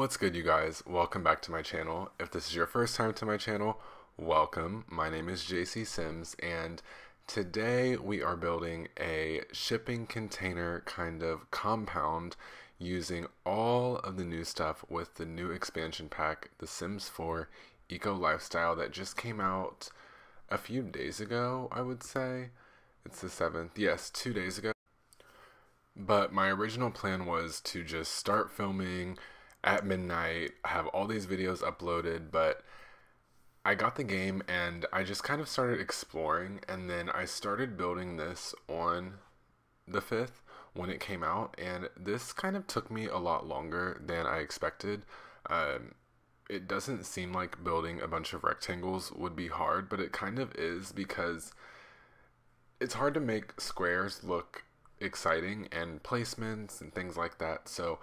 What's good, you guys? Welcome back to my channel. If this is your first time to my channel, welcome. My name is JC Sims, and today we are building a shipping container kind of compound using all of the new stuff with the new expansion pack, The Sims 4 Eco Lifestyle, that just came out a few days ago, I would say. It's the 7th. Yes, 2 days ago. But my original plan was to just start filming at midnight, have all these videos uploaded, but I got the game and I just kind of started exploring, and then I started building this on the 5th when it came out, and this kind of took me a lot longer than I expected. It doesn't seem like building a bunch of rectangles would be hard, but it kind of is, because it's hard to make squares look exciting and placements and things like that. So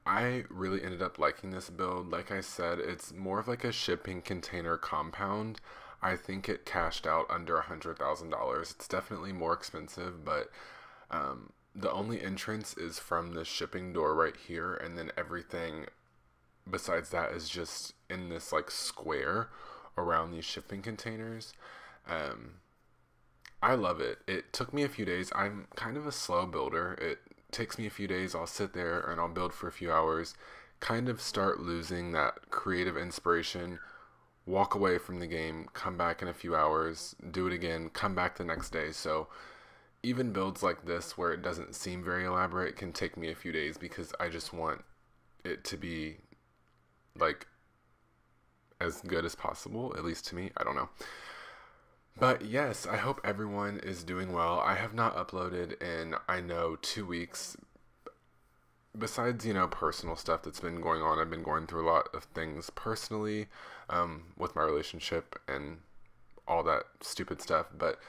I really ended up liking this build. Like I said, it's more of like a shipping container compound. I think it cashed out under $100,000. It's definitely more expensive, but the only entrance is from the shipping door right here, and then everything besides that is just in this like square around these shipping containers. I love it. It took me a few days. I'm kind of a slow builder. It takes me a few days. I'll sit there and I'll build for a few hours, kind of start losing that creative inspiration, walk away from the game, come back in a few hours, do it again, come back the next day. So even builds like this where it doesn't seem very elaborate can take me a few days, because I just want it to be like as good as possible, at least to me. I don't know. But yes, I hope everyone is doing well. I have not uploaded in, I know, 2 weeks. Besides, personal stuff that's been going on, I've been going through a lot of things personally, with my relationship and all that stupid stuff, but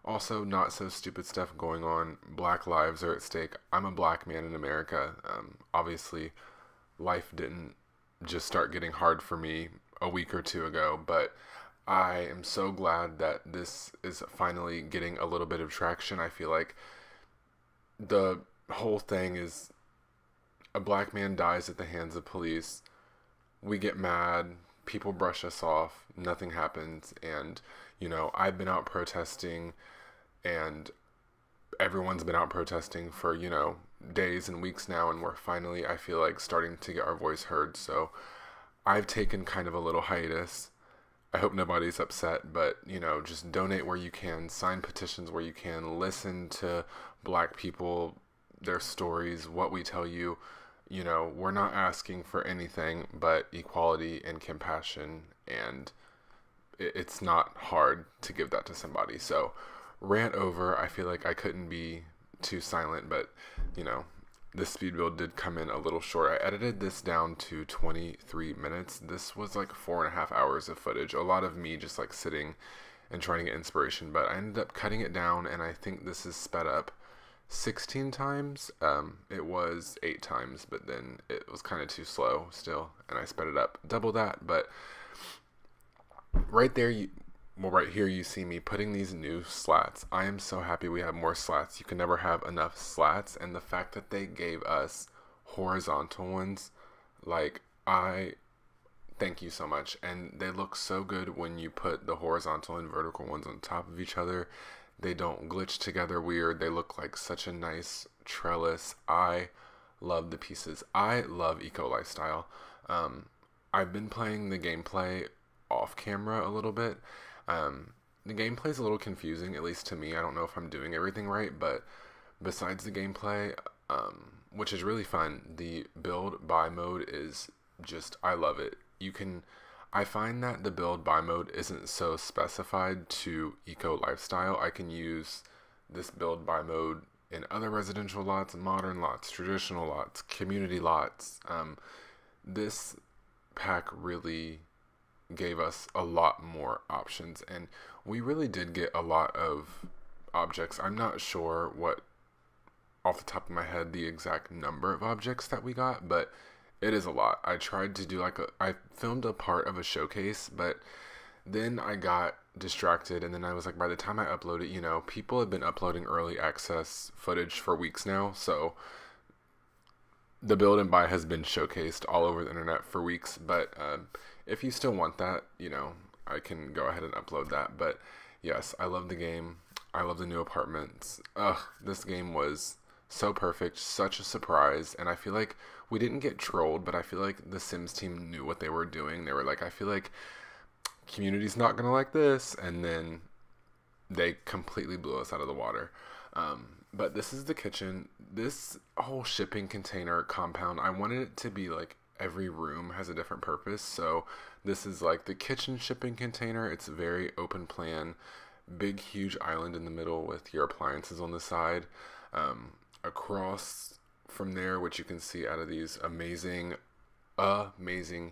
also not so stupid stuff going on. Black lives are at stake. I'm a black man in America. Obviously, life didn't just start getting hard for me a week or two ago, but I am so glad that this is finally getting a little bit of traction. I feel like the whole thing is a black man dies at the hands of police. We get mad, people brush us off, nothing happens. And, I've been out protesting, and everyone's been out protesting for, days and weeks now. And we're finally, I feel like, starting to get our voice heard. So I've taken kind of a little hiatus. I hope nobody's upset, but, just donate where you can, sign petitions where you can, listen to black people, their stories, what we tell you. We're not asking for anything but equality and compassion, and it's not hard to give that to somebody. So, rant over. I feel like I couldn't be too silent, but, this speed build did come in a little short. I edited this down to 23 minutes. This was like 4.5 hours of footage. A lot of me just like sitting and trying to get inspiration, but I ended up cutting it down, and I think this is sped up 16 times. It was 8 times, but then it was kind of too slow still, and I sped it up double that. But right there, right here you see me putting these new slats. I am so happy we have more slats. You can never have enough slats, and the fact that they gave us horizontal ones, like, I thank you so much. And they look so good when you put the horizontal and vertical ones on top of each other. They don't glitch together weird. They look like such a nice trellis. I love the pieces. I love Eco Lifestyle. I've been playing the gameplay off camera a little bit. The gameplay is a little confusing, at least to me. I don't know if I'm doing everything right, but besides the gameplay, which is really fun, the build buy mode is just, I love it. I find that the build buy mode isn't so specified to Eco Lifestyle. I can use this build buy mode in other residential lots, modern lots, traditional lots, community lots. This pack really gave us a lot more options, and we really did get a lot of objects. I'm not sure what, off the top of my head, the exact number of objects that we got, but it is a lot. I tried to do I filmed a part of a showcase, but then I got distracted, and then I was like, by the time I upload it, people have been uploading early access footage for weeks now, so the build and buy has been showcased all over the internet for weeks, but if you still want that, I can go ahead and upload that. But yes, I love the game. I love the new apartments. Ugh, this game was so perfect, such a surprise, and I feel like we didn't get trolled, but I feel like the Sims team knew what they were doing. They were like, I feel like community's not gonna like this, and then they completely blew us out of the water. But this is the kitchen. This whole shipping container compound, I wanted it to be like every room has a different purpose. So this is like the kitchen shipping container. It's very open plan, big, huge island in the middle with your appliances on the side. Across from there, which you can see out of these amazing,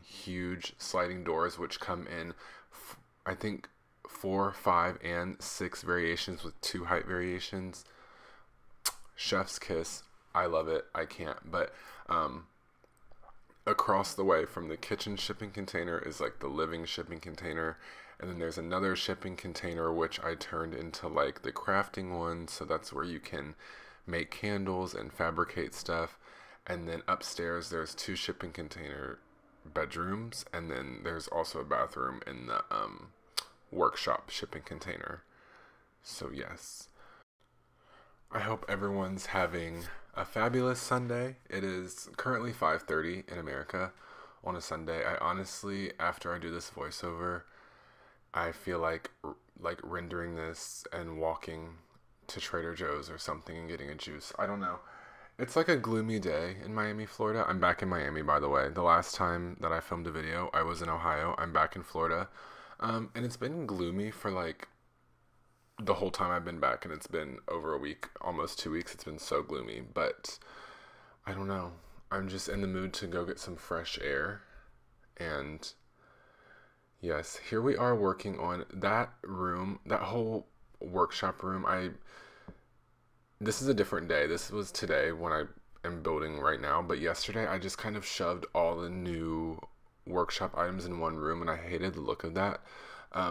huge sliding doors, which come in, I think, 4, 5, and 6 variations with 2 height variations. Chef's kiss. I love it. I can't. But across the way from the kitchen shipping container is like the living shipping container. And then there's another shipping container, which I turned into like the crafting one. So that's where you can make candles and fabricate stuff. And then upstairs, there's 2 shipping container bedrooms. And then there's also a bathroom in the workshop shipping container. So yes, I hope everyone's having a fabulous Sunday. It is currently 5:30 in America on a Sunday. I honestly, after I do this voiceover, I feel like rendering this and walking to Trader Joe's or something and getting a juice. I don't know. It's like a gloomy day in Miami, Florida. I'm back in Miami, by the way. The last time that I filmed a video, I was in Ohio. I'm back in Florida. And it's been gloomy for like the whole time I've been back, and it's been over a week, almost 2 weeks. It's been so gloomy, but I don't know. I'm just in the mood to go get some fresh air. And yes, here we are working on that room, that whole workshop room. This is a different day. This was today when I am building right now, but yesterday I just kind of shoved all the new workshop items in one room, and I hated the look of that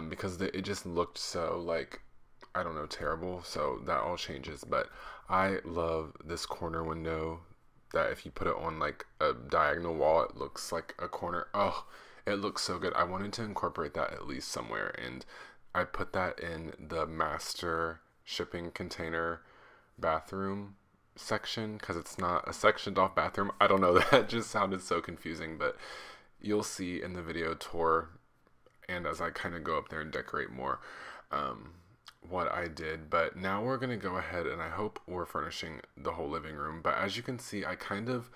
because it just looked so like, I don't know, terrible. So that all changes. But I love this corner window that if you put it on like a diagonal wall, it looks like a corner. Oh, it looks so good. I wanted to incorporate that at least somewhere, and I put that in the master shipping container bathroom section because it's not a sectioned off bathroom. I don't know, that just sounded so confusing, but you'll see in the video tour and as I kind of go up there and decorate more what I did. But now we're going to go ahead, and I hope we're furnishing the whole living room. But as you can see, I kind of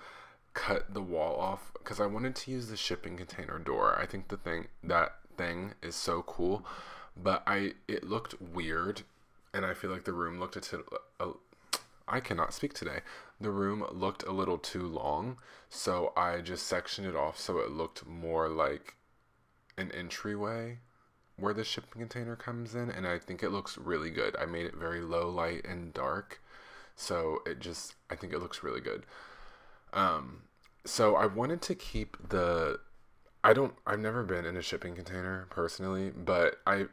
cut the wall off because I wanted to use the shipping container door. I think that thing is so cool, but it looked weird, and I feel like the room looked I cannot speak today. The room looked a little too long, so I just sectioned it off so it looked more like an entryway where the shipping container comes in, and I think it looks really good. I made it very low light and dark, so I think it looks really good. So I wanted to keep I've never been in a shipping container personally, but I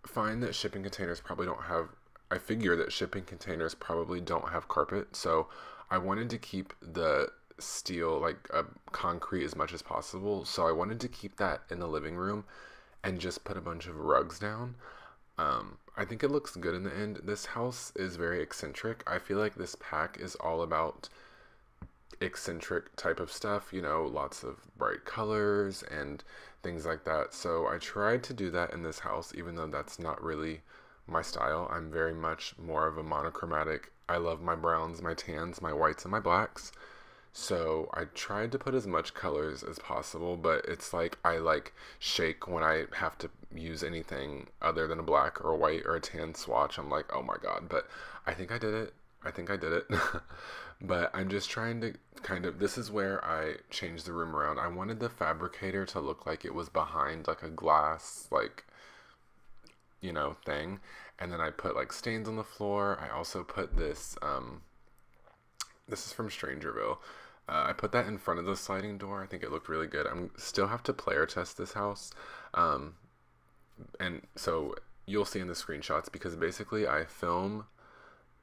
find that shipping containers probably don't have, I figure that shipping containers probably don't have carpet, so I wanted to keep the steel, like concrete, as much as possible. So I wanted to keep that in the living room and just put a bunch of rugs down. I think it looks good in the end. This house is very eccentric. I feel like this pack is all about eccentric type of stuff, lots of bright colors and things like that. So I tried to do that in this house, even though that's not really my style. I'm very much more of a monochromatic. I love my browns, my tans, my whites, and my blacks. So I tried to put as much colors as possible, but it's like I shake when I have to use anything other than a black or a white or a tan swatch. I'm like, oh my god. But I think I did it. But I'm just trying to this is where I changed the room around. I wanted the fabricator to look like it was behind like a glass thing, and then I put stains on the floor. I also put this this is from Strangerville. I put that in front of the sliding door. I think it looked really good. I still have to player test this house, and so you'll see in the screenshots, because basically I film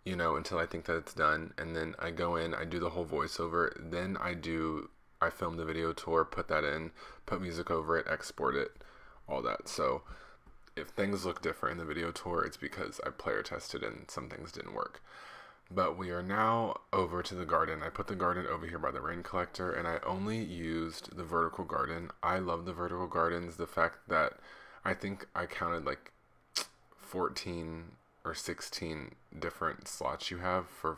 you know, until I think that it's done. And then I go in, I do the whole voiceover. Then I film the video tour, put that in, put music over it, export it, all that. So if things look different in the video tour, it's because I player tested and some things didn't work. But we are now over to the garden. I put the garden over here by the rain collector, and I only used the vertical garden. I love the vertical gardens. The fact that I think I counted like 14 or 16 different slots you have for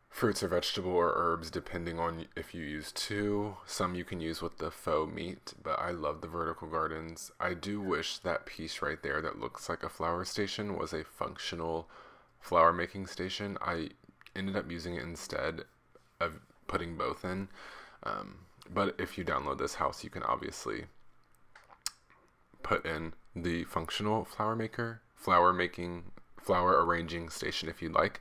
fruits or vegetable or herbs, depending on if you use two. Some you can use with the faux meat, but I love the vertical gardens. I do wish that piece right there that looks like a flower station was a functional flower making station. I ended up using it instead of putting both in. But if you download this house, you can obviously put in the functional flower arranging station if you'd like.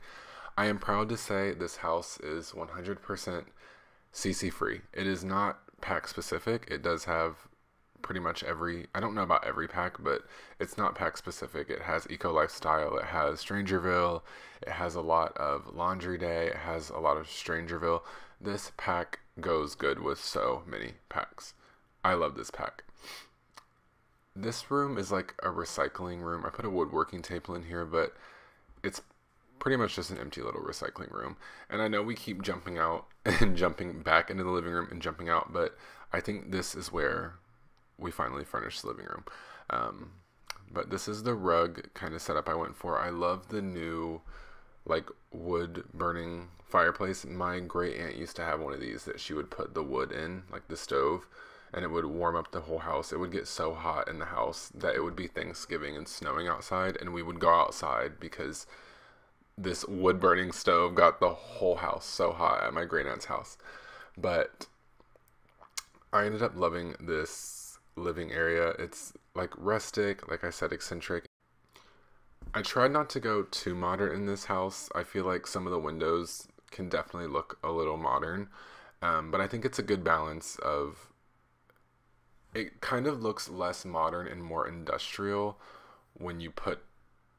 I am proud to say this house is 100% CC free. It is not pack specific. It does have pretty much I don't know about every pack, but it's not pack specific. It has Eco Lifestyle, it has Strangerville, it has a lot of Laundry Day, it has a lot of Strangerville. This pack goes good with so many packs. I love this pack. This room is like a recycling room. I put a woodworking table in here, but it's pretty much just an empty little recycling room. And I know we keep jumping out and jumping back into the living room and jumping out, but I think this is where we finally furnished the living room. But this is the rug kind of setup I went for. I love the new like wood burning fireplace. My great aunt used to have one of these that she would put the wood in, like the stove, and it would warm up the whole house. It would get so hot in the house that it would be Thanksgiving and snowing outside, and we would go outside because this wood burning stove got the whole house so hot at my great aunt's house. But I ended up loving this living area. It's like rustic, like I said, eccentric. I tried not to go too modern in this house. I feel like some of the windows can definitely look a little modern, but I think it's a good balance of, it kind of looks less modern and more industrial when you put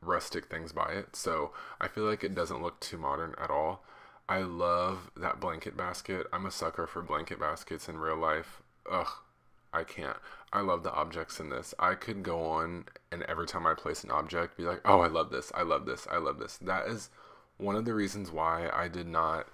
rustic things by it. So I feel like it doesn't look too modern at all. I love that blanket basket. I'm a sucker for blanket baskets in real life. Ugh, I can't. I love the objects in this. I could go on and every time I place an object, be like, oh, I love this, I love this, I love this. That is one of the reasons why I did not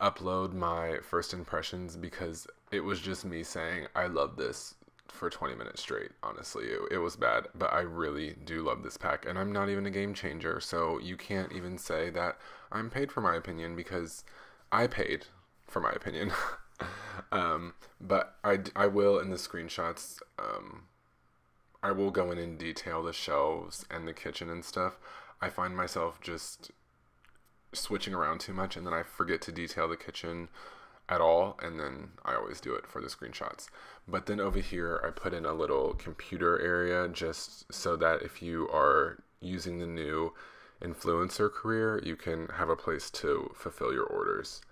upload my first impressions, because it was just me saying, I love this for 20 minutes straight. Honestly, it was bad, but I really do love this pack, and I'm not even a game changer, so you can't even say that I'm paid for my opinion, because I paid for my opinion. But I will in the screenshots, I will go in and detail the shelves and the kitchen and stuff. I find myself just switching around too much, and then I forget to detail the kitchen at all, and then I always do it for the screenshots. But then over here I put in a little computer area just so that if you are using the new influencer career, you can have a place to fulfill your orders.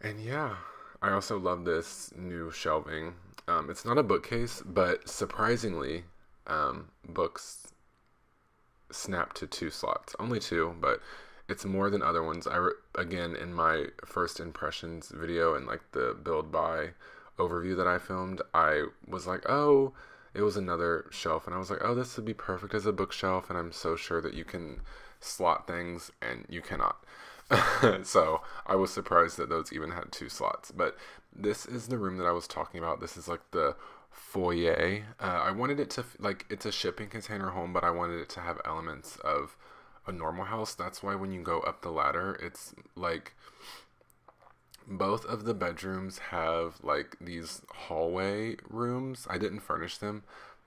And yeah, I also love this new shelving. It's not a bookcase, but surprisingly, books snap to 2 slots. Only 2, but it's more than other ones. Again, in my first impressions video and like the build by overview that I filmed, I was like, oh, it was another shelf, and I was like, oh, this would be perfect as a bookshelf, and I'm so sure that you can slot things, and you cannot. So I was surprised that those even had 2 slots. But this is the room that I was talking about. This is like the foyer. I wanted it to, like, it's a shipping container home, but I wanted it to have elements of a normal house. That's why when you go up the ladder, it's like both of the bedrooms have like these hallway rooms. I didn't furnish them,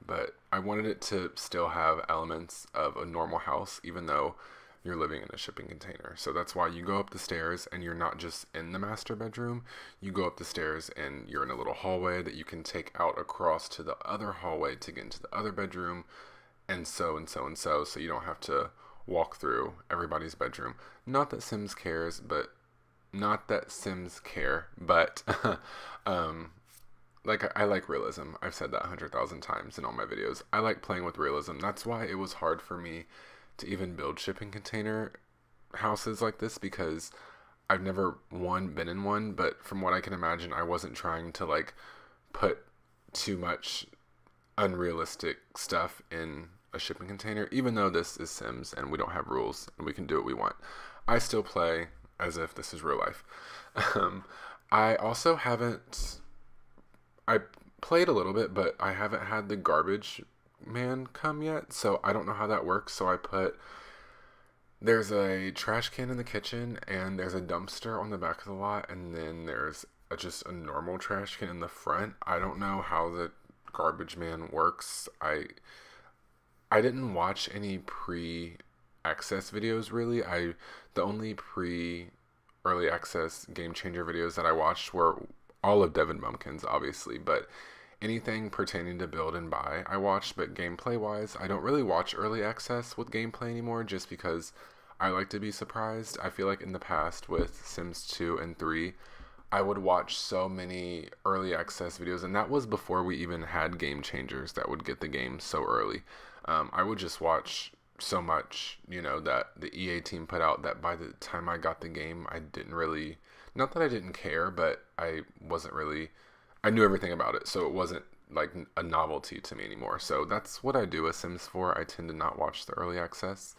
but I wanted it to still have elements of a normal house, even though you're living in a shipping container. So that's why you go up the stairs and you're not just in the master bedroom. You go up the stairs and you're in a little hallway that you can take out across to the other hallway to get into the other bedroom, and so and so and so, so you don't have to walk through everybody's bedroom. Not that Sims cares, but like, I like realism. I've said that 100,000 times in all my videos. I like playing with realism. That's why it was hard for me to even build shipping container houses like this, because I've never been in one, but from what I can imagine, I wasn't trying to like put too much unrealistic stuff in a shipping container. Even though this is Sims and we don't have rules and we can do what we want, I still play as if this is real life. I also haven't, I played a little bit, but I haven't had the garbage man come yet, so I don't know how that works. So there's a trash can in the kitchen, and there's a dumpster on the back of the lot, and then there's just a normal trash can in the front. I don't know how the garbage man works. I didn't watch any pre-access videos really. The only early access game changer videos that I watched were all of Devin Bumpkins, obviously, but anything pertaining to build and buy I watched. But gameplay wise, I don't really watch early access with gameplay anymore, just because I like to be surprised. I feel like in the past with Sims 2 and 3, I would watch so many early access videos, and that was before we even had game changers that would get the game so early. I would just watch so much, that the EA team put out, that by the time I got the game, I didn't really, not that I didn't care, but I knew everything about it, so it wasn't like a novelty to me anymore. So that's what I do with Sims 4. I tend to not watch the early access.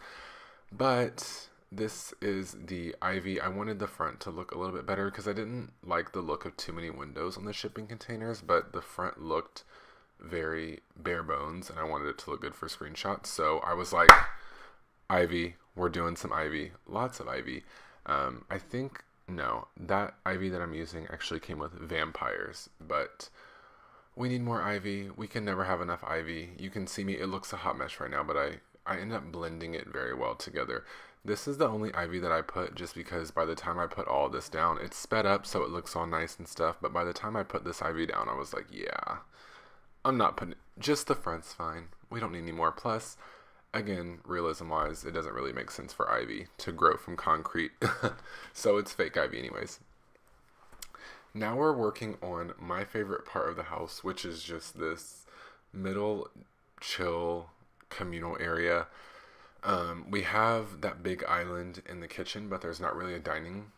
But this is the Ivy. I wanted the front to look a little bit better because I didn't like the look of too many windows on the shipping containers, but the front looked very bare bones and I wanted it to look good for screenshots. So I was like, Ivy, we're doing some Ivy, lots of Ivy. I think, no, that Ivy that I'm using actually came with vampires, but we need more Ivy. We can never have enough Ivy. You can see me, it looks a hot mess right now, but I end up blending it very well together. This is the only Ivy that I put just because by the time I put all this down, it's sped up so it looks all nice and stuff, but by the time I put this Ivy down, I was like, yeah, I'm not putting, just the front's fine. We don't need any more. Plus, again, realism-wise, it doesn't really make sense for Ivy to grow from concrete, so it's fake Ivy anyways. Now we're working on my favorite part of the house, which is just this middle chill communal area. We have that big island in the kitchen, but there's not really a dining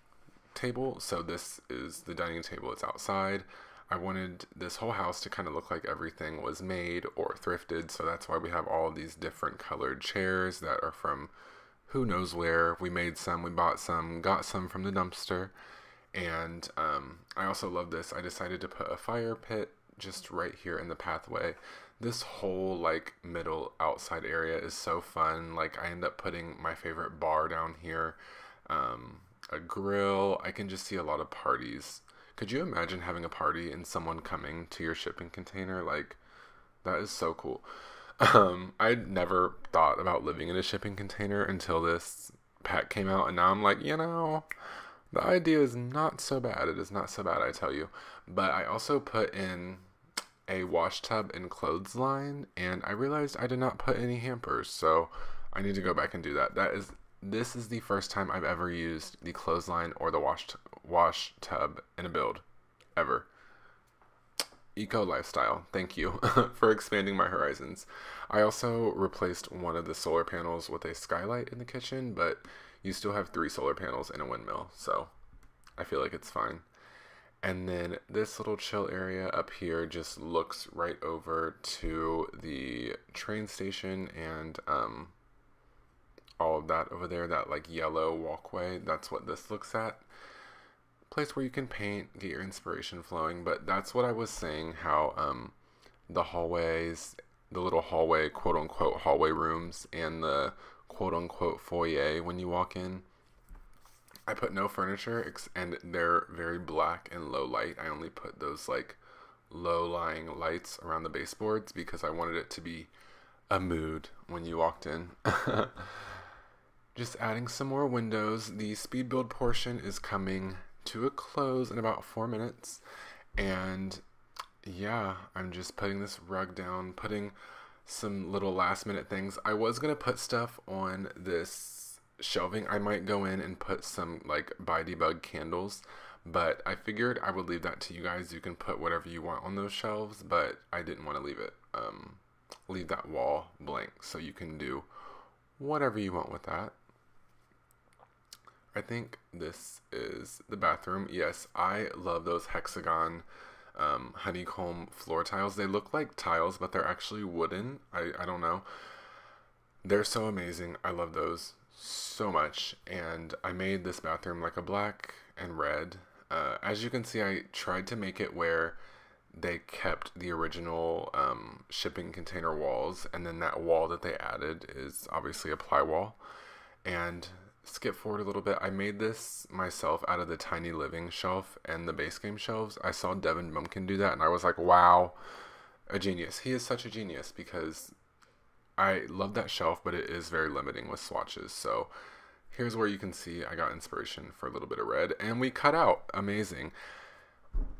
table, so this is the dining table. It's outside. I wanted this whole house to kind of look like everything was made or thrifted, so that's why we have all these different colored chairs that are from who knows where. We made some, we bought some, got some from the dumpster, and I also love this. I decided to put a fire pit just right here in the pathway. This whole like middle outside area is so fun. Like I end up putting my favorite bar down here, a grill. I can just see a lot of parties. Could you imagine having a party and someone coming to your shipping container? Like, that is so cool. I'd never thought about living in a shipping container until this pack came out, and now I'm like, the idea is not so bad. It is not so bad, I tell you. But I also put in a wash tub and clothesline, and I realized I did not put any hampers, so I need to go back and do that. This is the first time I've ever used the clothesline or the wash tub in a build, ever. Eco lifestyle, thank you for expanding my horizons. I also replaced one of the solar panels with a skylight in the kitchen, but you still have 3 solar panels and a windmill, so I feel like it's fine. And then this little chill area up here just looks right over to the train station and all of that over there, that like yellow walkway. That's what this looks at. Place where you can paint, get your inspiration flowing. But that's what I was saying, how the hallways, the little hallway, quote unquote hallway rooms, and the quote unquote foyer when you walk in, I put no furniture, and they're very black and low light. I only put those like low-lying lights around the baseboards because I wanted it to be a mood when you walked in. Just adding some more windows. The speed build portion is coming to a close in about 4 minutes. And yeah, I'm just putting this rug down, putting some little last minute things. I was going to put stuff on this shelving. I might go in and put some like by debug candles, but I figured I would leave that to you guys. You can put whatever you want on those shelves, but I didn't want to leave it, leave that wall blank, so you can do whatever you want with that. I think this is the bathroom. Yes, I love those hexagon honeycomb floor tiles. They look like tiles, but they're actually wooden. I don't know. They're so amazing. I love those so much. And I made this bathroom like a black and red. As you can see, I tried to make it where they kept the original shipping container walls, and then that wall that they added is obviously a ply wall. And skip forward a little bit, I made this myself out of the tiny living shelf and the base game shelves. I saw Devin Bumpkin do that, and I was like, wow, a genius. He is such a genius, because I love that shelf, but it is very limiting with swatches. So here's where you can see I got inspiration for a little bit of red, and we cut out. Amazing.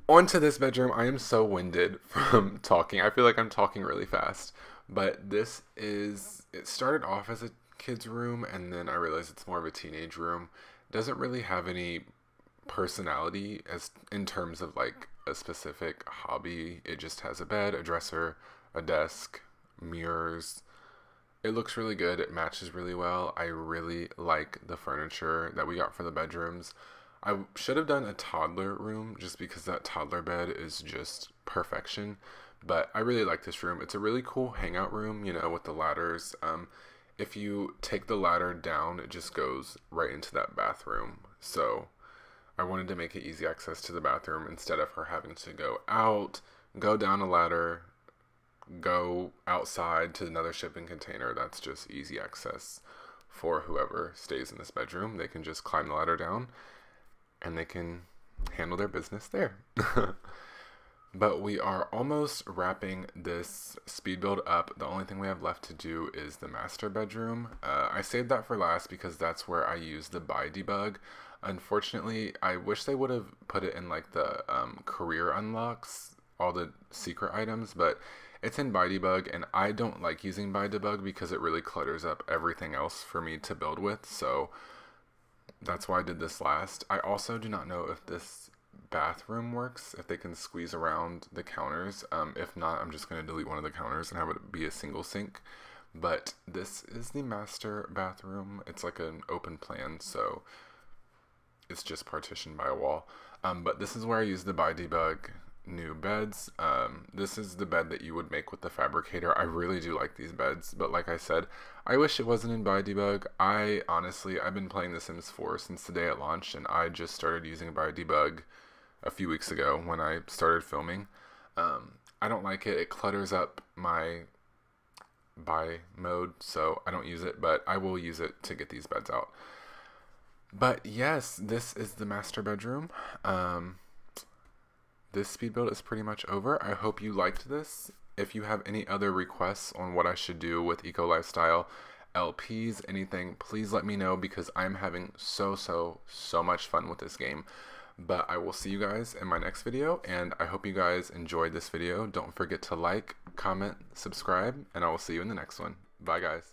Onto this bedroom. I am so winded from talking. I feel like I'm talking really fast, but this is, it started off as a kid's room, and then I realized it's more of a teenage room. It doesn't really have any personality as in terms of like a specific hobby. It just has a bed, a dresser, a desk, mirrors. It looks really good. It matches really well. I really like the furniture that we got for the bedrooms. I should have done a toddler room just because that toddler bed is just perfection. But I really like this room. It's a really cool hangout room, you know, with the ladders. If you take the ladder down, it just goes right into that bathroom. So I wanted to make it easy access to the bathroom instead of her having to go out, go down a ladder, go outside to another shipping container. That's just easy access for whoever stays in this bedroom. They can just climb the ladder down and they can handle their business there. But we are almost wrapping this speed build up. The only thing we have left to do is the master bedroom. I saved that for last because that's where I use the buy debug. Unfortunately, I wish they would have put it in like the career unlocks, all the secret items, but it's in buy debug, and I don't like using buy debug because it really clutters up everything else for me to build with. So that's why I did this last. I also do not know if this bathroom works, if they can squeeze around the counters. If not, I'm just going to delete one of the counters and have it be a single sink. But this is the master bathroom. It's like an open plan, so it's just partitioned by a wall. But this is where I use the buy debug new beds. This is the bed that you would make with the fabricator. I really do like these beds, but like I said, I wish it wasn't in buy debug. I've been playing The Sims 4 since the day it launched, and I just started using buy debug a few weeks ago when I started filming. I don't like it. It clutters up my buy mode, so I don't use it, but I will use it to get these beds out. But yes, this is the master bedroom. This speed build is pretty much over. I hope you liked this. If you have any other requests on what I should do with Eco Lifestyle, LPs, anything, please let me know, because I'm having so much fun with this game. But I will see you guys in my next video, and I hope you guys enjoyed this video. Don't forget to like, comment, subscribe, and I will see you in the next one. Bye, guys.